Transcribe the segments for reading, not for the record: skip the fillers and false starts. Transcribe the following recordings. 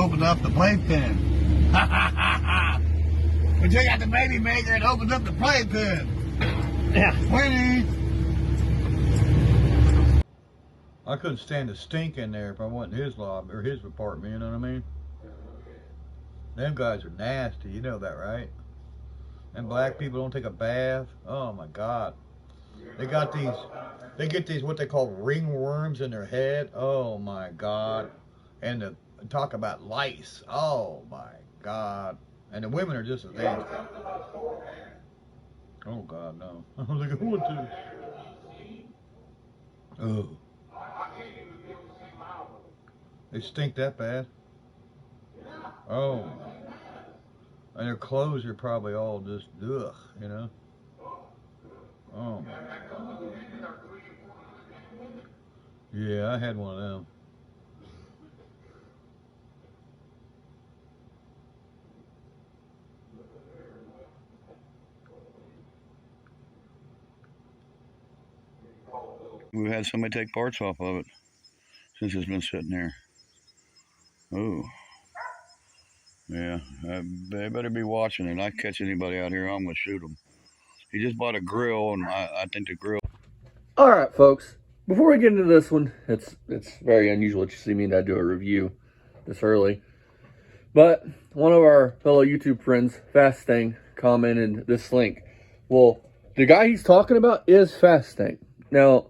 opened up the playpen. We took out the baby maker and opened up the playpen. Yeah. Winnie. I couldn't stand the stink in there if I went in his lobby or his apartment, you know what I mean? Them guys are nasty, you know that, right? And black people don't take a bath. Oh my God. They got these, they get these what they call ringworms in their head. Oh my God. And the, talk about lice. Oh my God. And the women are just as nasty. Oh God, no. I was like, what the? Oh. They stink that bad? Oh. And their clothes are probably all just, ugh, you know? Oh my God. Yeah, I had one of them. We had somebody take parts off of it since it's been sitting there. Oh. Yeah, they better be watching it. I catch anybody out here, I'm going to shoot them. He just bought a grill, and I think the grill... All right, folks. Before we get into this one, it's very unusual that you see me and I do a review this early. But one of our fellow YouTube friends, Faststang, commented this link. Well, the guy he's talking about is Faststang. Now,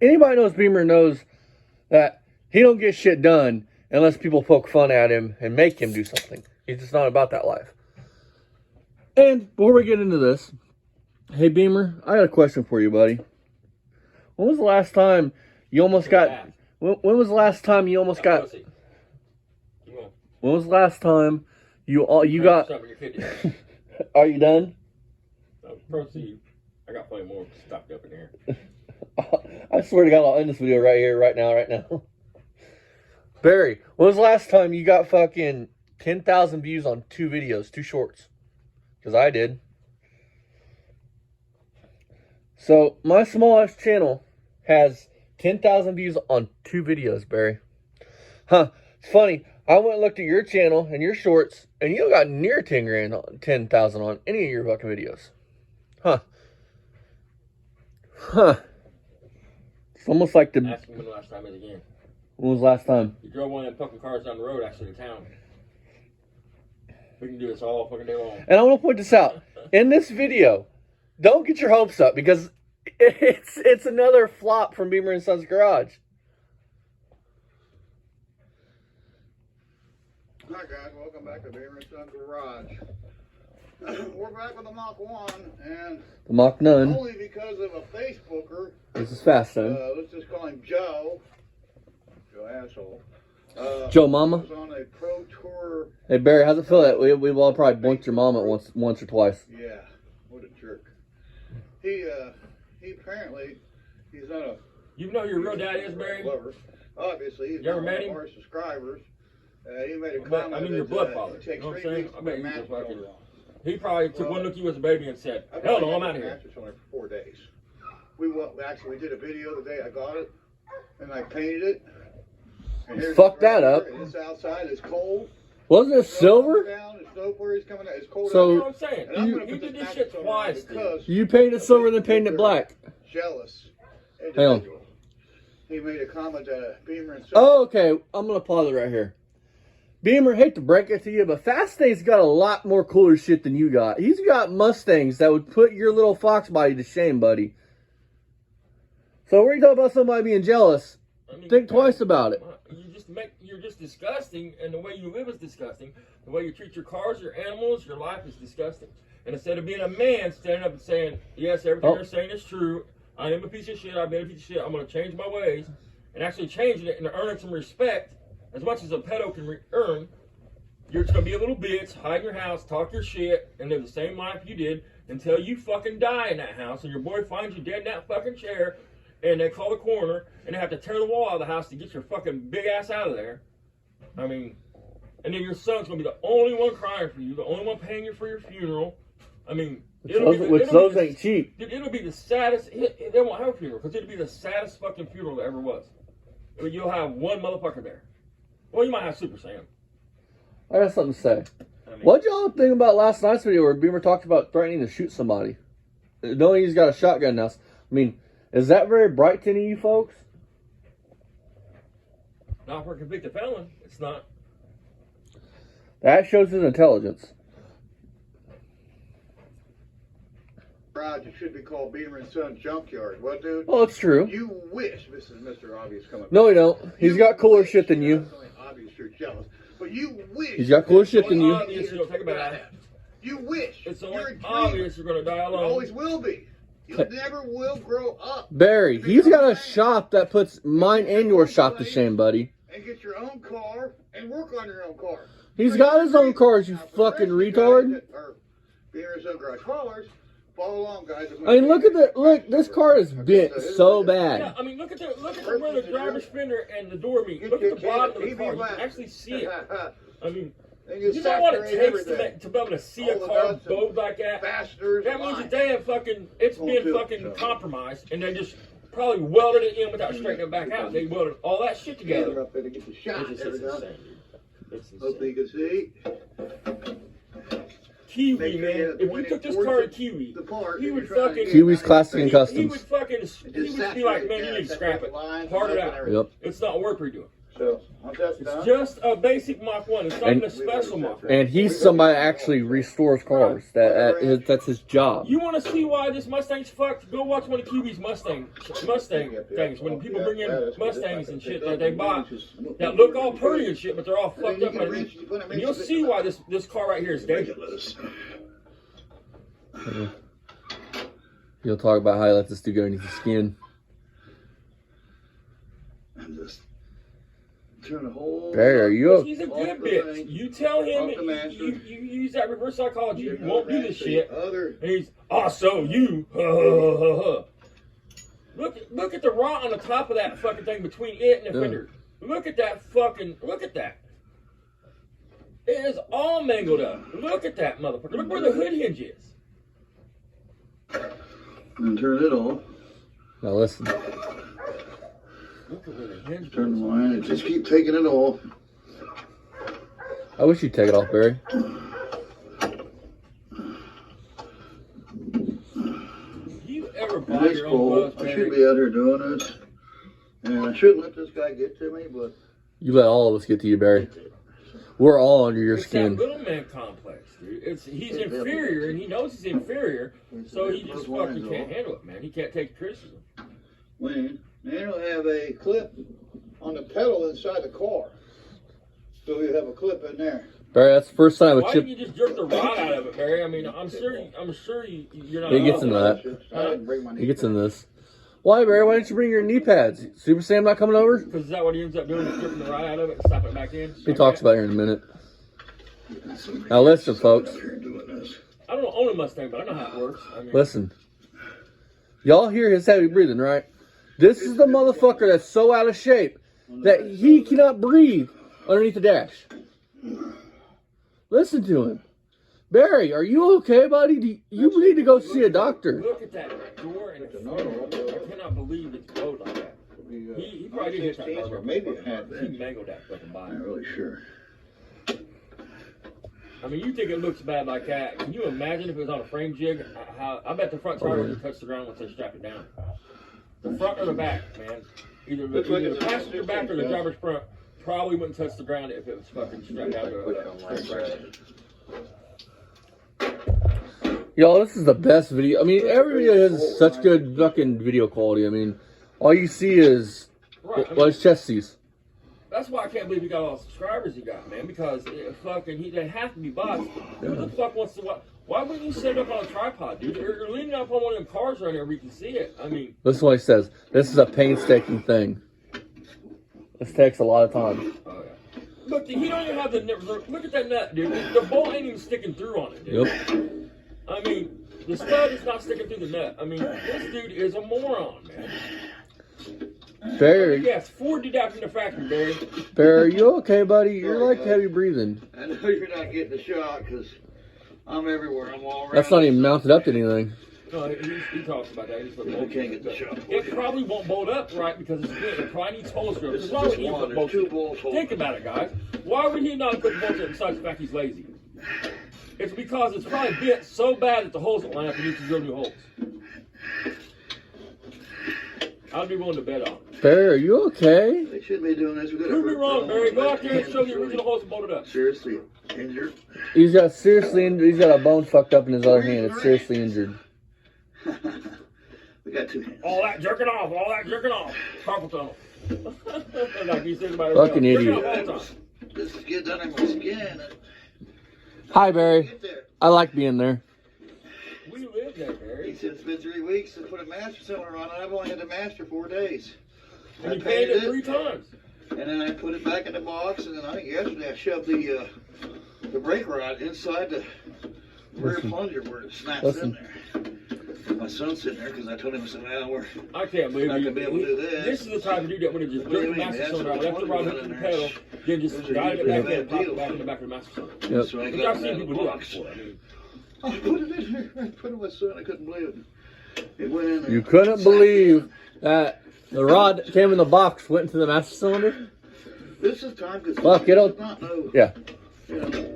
anybody knows Beamer knows that he don't get shit done unless people poke fun at him and make him do something. He's just not about that life. And before we get into this, hey Beamer, I got a question for you, buddy. When was the last time you almost got... When was the last time you almost got... When was the last time you got... Are you done? Proceed. I got plenty more stuffed up in here. I swear to God, I'll end this video right here, right now. Barry, when was the last time you got fucking 10,000 views on 2 videos, 2 shorts? Because I did. So, my small-ass channel has 10,000 views on 2 videos, Barry. Huh, it's funny. I went and looked at your channel and your shorts, and you got near 10,000 on any of your fucking videos. Huh. It's almost like the... Ask me when the last time is again. When was the last time? You drove one of them fucking cars down the road actually to town. We can do this all fucking day long. And I want to point this out. In this video, don't get your hopes up because it's another flop from Beamer and Sons Garage. Hi guys, welcome back to Beamer and Sons Garage. We're back with the Mach 1 and the Mach None. Only because of a Facebooker. This is Faststang. Let's just call him Joe. Joe asshole. Joe Mama. Was on a pro tour. Hey Barry, how's it feel that we've all probably boinked your mom at once or twice? Yeah, what a jerk. He apparently he's not a. You know who your real dad is, Barry? Lover. Obviously, he's you ever one met of him? our subscribers. He made a comment. I mean, your blood father. You know what I'm saying? I bet you just fucking. He probably took one look at you as a baby and said, "Hell no, I'm out of here." On it for 4 days. We did a video the day I got it, and I painted it. Fuck that up. It's outside. It's cold. Wasn't it silver? It's cold. So you know what I'm saying? You did this shit twice. You painted silver and then painted it black. Jealous. Hang on. He made a comment that Beamer and. Oh, okay. I'm gonna pause it right here. Beamer, hate to break it to you, but Faststang's got a lot more cooler shit than you got. He's got Mustangs that would put your little fox body to shame, buddy. So when you talk about somebody being jealous, think twice about it. You're just disgusting, and the way you live is disgusting. The way you treat your cars, your animals, your life is disgusting. And instead of being a man standing up and saying, yes, everything you're saying is true, I am a piece of shit, I've been a piece of shit, I'm going to change my ways, and actually changing it and earning some respect, as much as a pedo can earn, you're just going to be a little bitch, hide in your house, talk your shit, and live the same life you did until you fucking die in that house, and your boy finds you dead in that fucking chair, and they call the coroner, and they have to tear the wall out of the house to get your fucking big ass out of there. I mean, and then your son's going to be the only one crying for you, the only one paying you for your funeral. I mean, those ain't cheap. It'll be the saddest, they won't have a funeral, because it'll be the saddest fucking funeral that ever was. You'll have one motherfucker there. Well, you might have Super Sam. I got something to say. I mean, What y'all think about last night's video where Beamer talked about threatening to shoot somebody? Knowing he's got a shotgun now. I mean, is that very bright to any of you folks? Not for a convicted felon. It's not. That shows his intelligence. It should be called Beamer and Son Junkyard. What, dude? Well, it's true. You wish this is Mr. Obvious coming. No, he don't. He's got cooler shit than you. Obvious, you're jealous. But you wish. He's got cooler shit than you. Obvious, you don't take a bath. You wish. It's you're only a obvious you're going to die You alone. always will be. You never will grow up. Barry, he's got a shop that puts mine and your shop to shame, buddy. And get your own car and work on your own car. He's got his own cars, you fucking retard. Beamer and Son Garage Callers. Follow along, guys. I mean, look at the look. This car is bent so Yeah, bad. I mean, look at where the driver's fender and the door meet. Look at the bottom of the car. You can actually see it. I mean, you know what it takes to be able to see a car bowed like that? That means that they have it's been fucking compromised, and they just probably welded it in without straightening it back out. They welded all that shit together. Up there to get the shot. It's insane, dude. It's Hope you insane. can see. Kiwi, man. If you took this car to Kiwi, he would fucking... Kiwi's Classic and He would Customs. fucking... He would be like, man, you need to scrap it. Part it out. Yep. It's not worth redoing. So, once that's It's done, just a basic Mach 1. It's not even a special Mach 1. And he's somebody that actually restores cars. That's his job. You want to see why this Mustang's fucked? Go watch one of Kiwi's Mustang things. When people bring in Mustangs and shit that they buy that look all pretty and shit, but they're all fucked up. And you'll see why this car right here is dangerous. He'll talk about how he let this dude go underneath the skin. and just turn the whole... Barry, are you... He's a good bitch. You tell him, you use that reverse psychology, you won't do this shit. And he's, oh, so you, Look at the rot on the top of that fucking thing between it and the fender. Look at that fucking, look at that. It is all mangled up. Look at that motherfucker. Look where the hood hinge is. And turn it off. Now listen. Look at where the hinge Turn the goes. line and just keep taking it off. I wish you'd take it off, Barry. You ever And buy it's your own cold. gloves, I should Barry? be out here doing this. And I shouldn't let this guy get to me, but... You let all of us get to you, Barry. We're all under your It's skin. that little man complex, dude. He's inferior, and he knows he's inferior, so he just fucking can't handle it, man. He can't take criticism. When they don't have a clip on the pedal inside the car. So you have a clip in there. Barry, that's the first time a Why chip... didn't you just jerk the rod out of it, Barry? I mean, I'm sure you're not... He gets into that. I didn't bring my He gets into this. Why, Barry? Why didn't you bring your knee pads? Super Sam not coming over? Because is that what he ends up doing? Is jerking the rod out of it and slapping it back in? He talks about it here in a minute. Now listen, folks. I don't own a Mustang, but I know how it works. I mean, Listen. Y'all hear his heavy breathing, right? This is the motherfucker that's so out of shape that he cannot breathe underneath the dash. Listen to him. Barry, are you okay, buddy? You need to go see a doctor. Look at that door and the fender. I cannot believe it's bowed like that. He probably did hit that car. Maybe it had He mangled that fucking body. I'm not really sure. I mean, you think it looks bad like that. Can you imagine if it was on a frame jig? I bet the front tire would have touched the ground once they strapped it down. The front or the back, man. Either the passenger back or the driver's front probably wouldn't touch the ground if it was fucking strapped down to a Y'all, this is the best video. I mean, every video has such good fucking video quality. I mean, all you see is his chest sees. That's why I can't believe he got all the subscribers he got, man. Because they have to be bots. Who the fuck wants to watch? Why wouldn't you set it up on a tripod, dude? You're leaning up on one of them cars right there where you can see it. I mean, Listen to what he says. This is a painstaking thing. This takes a lot of time. oh yeah. Look, he don't even have the look at that nut, dude. The bolt ain't even sticking through on it, dude. Yep. I mean, the stud is not sticking through the nut. I mean, this dude is a moron, man. Barry, Yes, Ford did that from the factory, Barry. Barry, are you okay, buddy? You're like heavy breathing. I know you're not getting the shot because I'm everywhere. I'm all around. That's not even mounted up to anything. No, he talks about that. We can't get the shot. It probably won't bolt up right because it's bent. It probably needs holes drilled. This is Why would just he one. put There's bolts? 2 bolts holding. Think about it, guys. Why would he not put bolts in besides the fact he's lazy? It's because it's probably bent so bad that the holes don't line up and he needs to drill new holes. I'd be willing to bet on it. Barry, are you okay? They should be doing this. Prove me wrong, Barry. Go out there and show the original holes and bolt it up. Seriously injured. He's got he's got a bone fucked up in his other hand. It's seriously injured. We got 2 hands. All that jerking off. Carpal tunnel. Like he says about Fucking idiot. This is getting under my skin. Hi, Barry. Get there. I like being there. We live there, He Barry. said it's been 3 weeks to put a master cylinder on it. I've only had the master 4 days. And I you painted it 3 it, times. and then I put it back in the box, and then I think yesterday I shoved the brake rod inside the rear plunger where it snaps in there. My son's sitting there because I told him, I said, well, I can't believe not you. gonna be able to do this. This is the type of dude that would have just What do you jerked the mean, master man? cylinder out, left the rod hooked in the pedal, then just Those are guided it usually back a in bad and popped deal. it back in the back of the master cylinder. Yep. So I Which got I've it seen in the people do that box. before. I mean, I put it in there. I put it in my son. I couldn't believe it. It went in there. You couldn't believe that the rod came in the box, went into the master cylinder? This is time consuming. Well, kiddo. Not no, Yeah.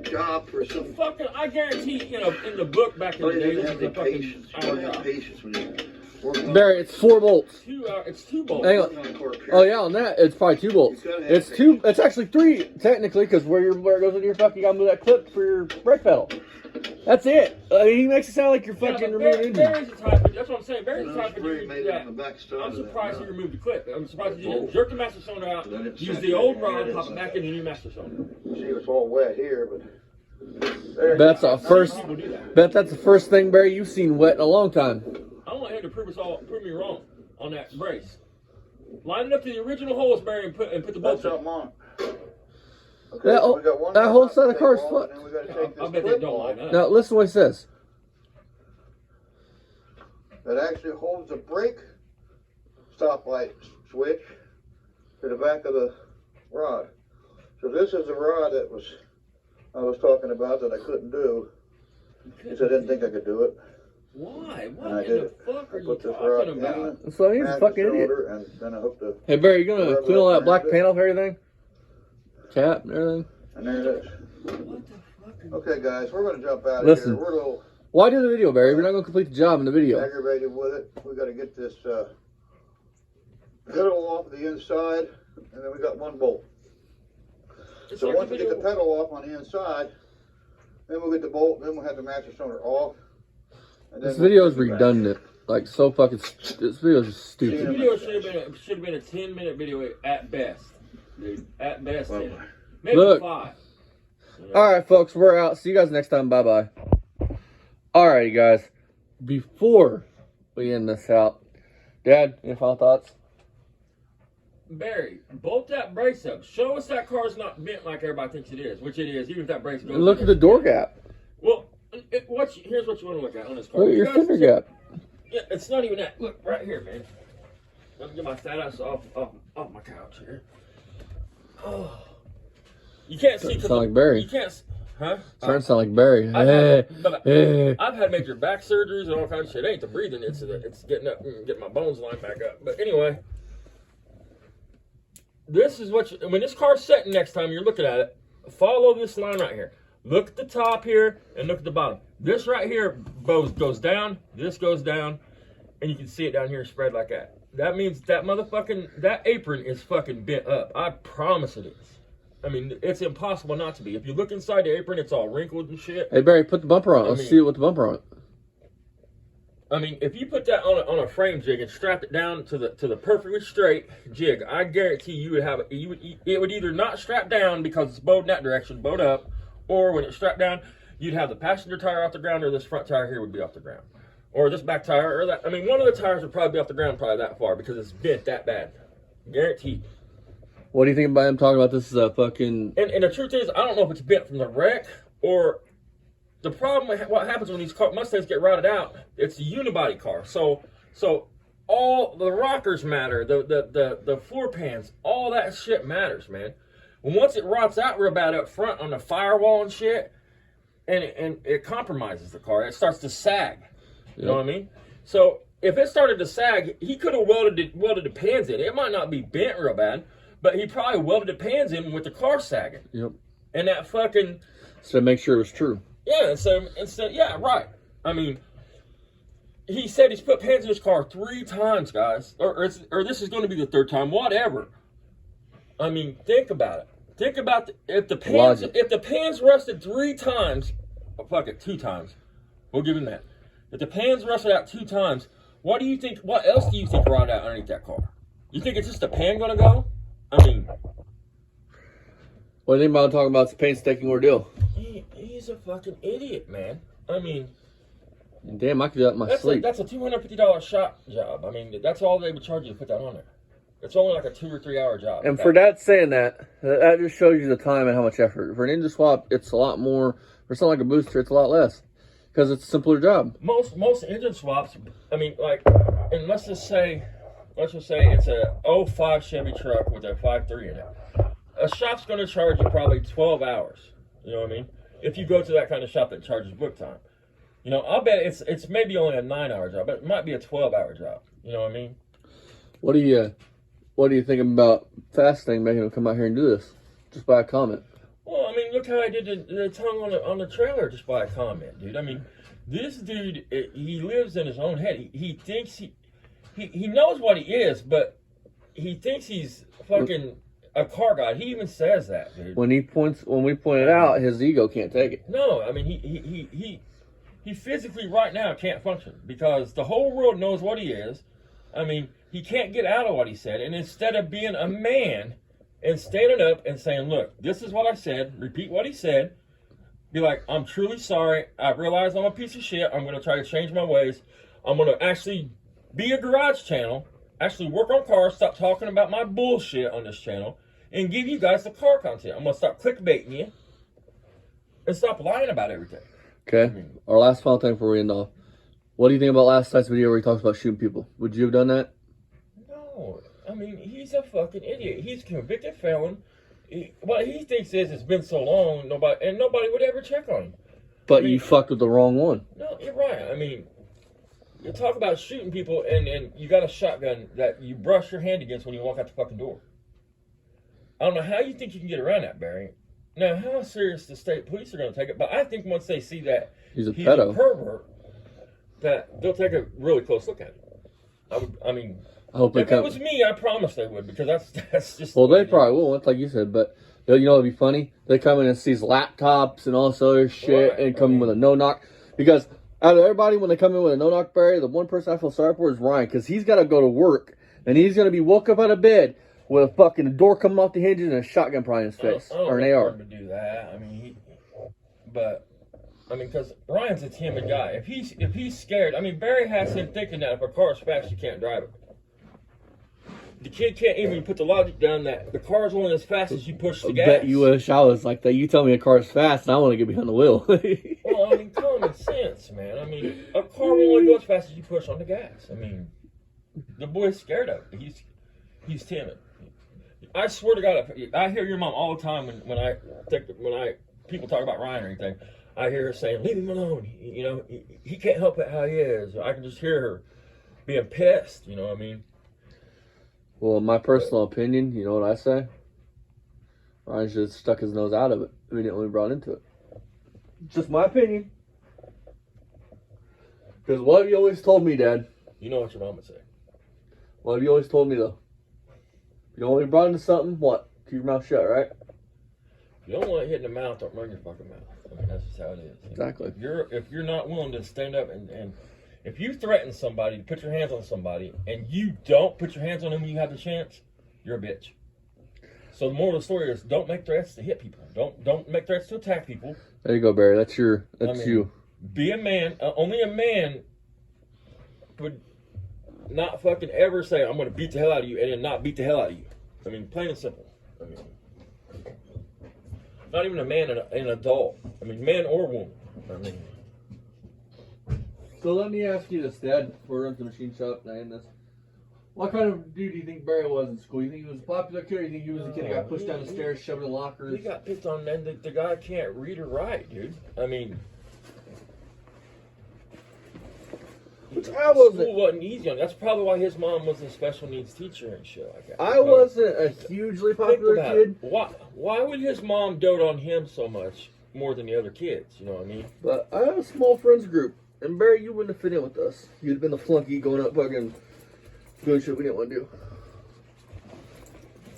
job for some. fucking, I guarantee, in the book back in the You day, didn't this have is a the fucking patience. You hour don't have job. patience when you work on Barry, it's 4 bolts. It's 2 bolts. Hang on. a car. Oh yeah, on that it's probably 2 bolts. You gotta have It's 2. It's actually 3 technically, because where it goes into your fucking, you gotta move that clip for your brake pedal. That's it. I mean, he makes it sound like you're Yeah, fucking but removing engine. Barry's the type of, that's what I'm saying. Barry's the And I type of spray dude made it that on the back stop I'm of that surprised he nut. removed the clip. I'm surprised he didn't jerk the master cylinder out, Let it use set the old there. rod, Let pop it it back set. in the new master cylinder. See, it's all wet here, but there. That's the first. People do that. Bet that's the first thing, Barry, you've seen wet in a long time. I want him to prove me wrong on that brace. Line it up to the original holes, Barry, and put the Put bolts in. something on. Okay, That- so we got one that nut whole off set to of take cars off, fucked. and then we gotta take I this bet they clip don't off line up. Now listen to what he says. that actually holds the brake stoplight switch to the back of the rod. So this is the rod that I was talking about that I couldn't do because I didn't think I could do it. Why? And I What did in the it. fuck I are you put this rod talking in about? the So he's a master fucking idiot. cylinder, and then I hooked the, Hey Barry, you gonna Rubber clean all that around black it. paint off everything? Cap and everything? and there it is. What the fuck are you... Okay, guys, we're going to jump out of Listen. here. We're a little Why do the video, Barry? We're not gonna complete the job in the video. aggravated with it. We got to get this pedal off the inside, and then we got one bolt. It's So like once the we get the video- pedal off on the inside, then we'll get the bolt, then we'll have the master cylinder off. And then This we'll video is put it back. redundant. Like so fucking. This video is This stupid. video should have been a 10-minute video at best, dude. At best, Well, 10. Maybe look. 5. All right, folks, we're out. See you guys next time. Bye bye. Alrighty, guys. Before we end this out, Dad, any final thoughts? Barry, bolt that brace up. Show us that car's not bent like everybody thinks it is, which it is, even if that brace goes. Look in at the there. door gap. Well, here's what you want to look at on this car. Look at your You guys fender see- gap. Yeah, it's not even that. Look right here, man. Let me get my fat ass off my couch here. Oh, you can't see. 'cause Sound like Barry. You can't. Huh? Starting to sound like Barry. I've Hey, had, hey. I've had major back surgeries and all kinds of shit. It ain't the breathing; it's getting up, getting my bones lined back up. But anyway, this is what when this car's setting next time you're looking at it. Follow this line right here. Look at the top here and look at the bottom. This right here goes down. This goes down, and you can see it down here spread like that. That means that apron is fucking bent up. I promise it is. I mean, it's impossible not to be. If you look inside the apron, it's all wrinkled and shit. Hey, Barry, put the bumper on. I Let's mean- see it with the bumper on it. I mean, if you put that on a frame jig and strap it down to the perfectly straight jig, I guarantee you would have it would either not strap down because it's bowed in that direction, bowed up, or when it's strapped down, you'd have the passenger tire off the ground, or this front tire here would be off the ground, or this back tire, or that. I mean, one of the tires would probably be off the ground, probably that far because it's bent that bad, guaranteed. What do you think about him talking about this is a fucking... And the truth is, I don't know if it's bent from the wreck or the problem with what happens when these Mustangs get routed out. It's a unibody car, so all the rockers matter, the floor pans, all that shit matters, man. And once it rots out real bad up front on the firewall and shit, and it compromises the car, it starts to sag. You know what I mean? So if it started to sag, he could have welded the pans in. It might not be bent real bad, but he probably welded the pans in with the car sagging. Yep. And that fucking... So make sure it was true. Yeah, and so yeah, right. I mean, he said he's put pans in his car 3 times, guys. Or this is going to be the 3rd time, whatever. I mean, think about it. Think about if the pans rusted 3 times, oh, fuck it, 2 times. We'll give him that. If the pans rusted out 2 times, what else do you think rotted out underneath that car? You think it's just the pan going to go? I mean... What do you think about talking about the painstaking ordeal? He's a fucking idiot, man. I mean... Damn, I could do that in my sleep. That's a $250 shop job. I mean, that's all they would charge you to put that on there. It's only like a 2 or 3 hour job. And for Dad saying that just shows you the time and how much effort. For an engine swap, it's a lot more. For something like a booster, it's a lot less. Because it's a simpler job. Most engine swaps, I mean, like, and let's just say it's a 05 Chevy truck with a 5.3 in it. A shop's going to charge you probably 12 hours. You know what I mean? If you go to that kind of shop that charges book time. You know, I'll bet it's maybe only a 9-hour job, but it might be a 12-hour job. You know what I mean? What do you think about Faststang making him come out here and do this? Just by a comment. Well, I mean, look how I did the tongue on the trailer just by a comment, dude. I mean, this dude, he lives in his own head. He thinks he knows what he is, but he thinks he's fucking a car guy. He even says that, dude. When we point it out, his ego can't take it. No, I mean, he physically right now can't function because the whole world knows what he is. I mean, he can't get out of what he said. And instead of being a man and standing up and saying, look, this is what I said, repeat what he said, be like, I'm truly sorry. I realize I'm a piece of shit. I'm going to try to change my ways. I'm going to actually be a garage channel, actually work on cars, stop talking about my bullshit on this channel, and give you guys the car content. I'm going to stop clickbaiting you and stop lying about everything. Okay. Our last final thing before we end off. What do you think about last night's video where he talks about shooting people? Would you have done that? No. I mean, he's a fucking idiot. He's a convicted felon. What he thinks is it's been so long, nobody would ever check on him. But you fucked with the wrong one. No, you're right. I mean, you talk about shooting people and you got a shotgun that you brush your hand against when you walk out the fucking door. I don't know how you think you can get around that, Barry. Now, how serious the state police are going to take it, but I think once they see that he's a pedo, pervert, that they'll take a really close look at it. I hope if it was me, I promise they would, because that's just... Well, they probably will, like you said, but you know it'd be funny? They come in and seize laptops and all this other shit, right, and come in with a no-knock. Because out of everybody, when they come in with a no-knock, Barry, the one person I feel sorry for is Ryan, because he's got to go to work, and he's going to be woke up out of bed with a fucking door coming off the hinges and a shotgun probably in his face, or an AR. To do that, I mean, because Ryan's a timid guy. If he's scared, I mean, Barry has him thinking that if a car is fast, you can't drive it. The kid can't even put the logic down that the car's only as fast as you push the gas. I bet you wish I was like that. You tell me a car's fast, and I want to get behind the wheel. Well, I mean, common sense, man. I mean, a car will only go as fast as you push on the gas. I mean, the boy's scared of it. He's timid. I swear to God, I hear your mom all the time when people talk about Ryan or anything. I hear her saying, "Leave him alone. You know, he can't help it how he is." I can just hear her being pissed. You know what I mean? Well, in my personal opinion, you know what I say? Ryan should have stuck his nose out of it immediately brought into it. Just my opinion. Because what have you always told me, Dad? You know what your mom would say. What have you always told me, though? You don't want to be brought into something, what? Keep your mouth shut, right? If you don't want to hit in the mouth, don't run your fucking mouth. I mean, that's just how it is. Exactly. If you're not willing to stand up and if you threaten somebody to put your hands on somebody and you don't put your hands on them when you have the chance, you're a bitch. So the moral of the story is don't make threats to hit people. Don't make threats to attack people. There you go, Barry. That's you. Be a man. Only a man would not fucking ever say, I'm going to beat the hell out of you and then not beat the hell out of you. I mean, plain and simple. I mean, not even a man and an adult. I mean, man or woman. I mean. So let me ask you this, Dad, before we run to the machine shop and I end this. What kind of dude do you think Barry was in school? You think he was a popular kid, or you think he was a kid that got pushed down the stairs, shoved in lockers? He got picked on, and the guy can't read or write, dude. I mean, Which I wasn't. School wasn't easy on him. That's probably why his mom was a special needs teacher and shit like that. I wasn't a hugely popular kid. Why would his mom dote on him so much more than the other kids? You know what I mean? But I had a small friends group. And Barry, you wouldn't have fit in with us. You'd have been the flunky going up fucking doing shit we didn't want to do.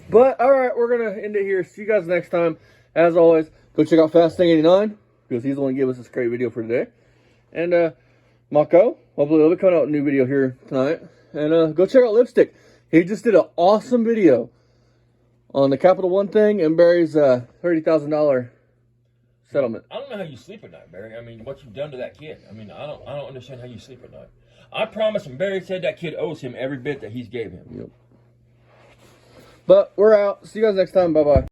But, alright, we're going to end it here. See you guys next time. As always, go check out Faststang85 because he's the one who gave us this great video for today. And, Mako, hopefully he'll be coming out with a new video here tonight. And, go check out Lipstick. He just did an awesome video on the Capital One thing and Barry's $30,000 settlement. I don't know how you sleep at night, Barry. I mean, what you've done to that kid. I mean, I don't understand how you sleep at night. I promise him, Barry said that kid owes him every bit that he's gave him. Yep. But we're out. See you guys next time. Bye-bye.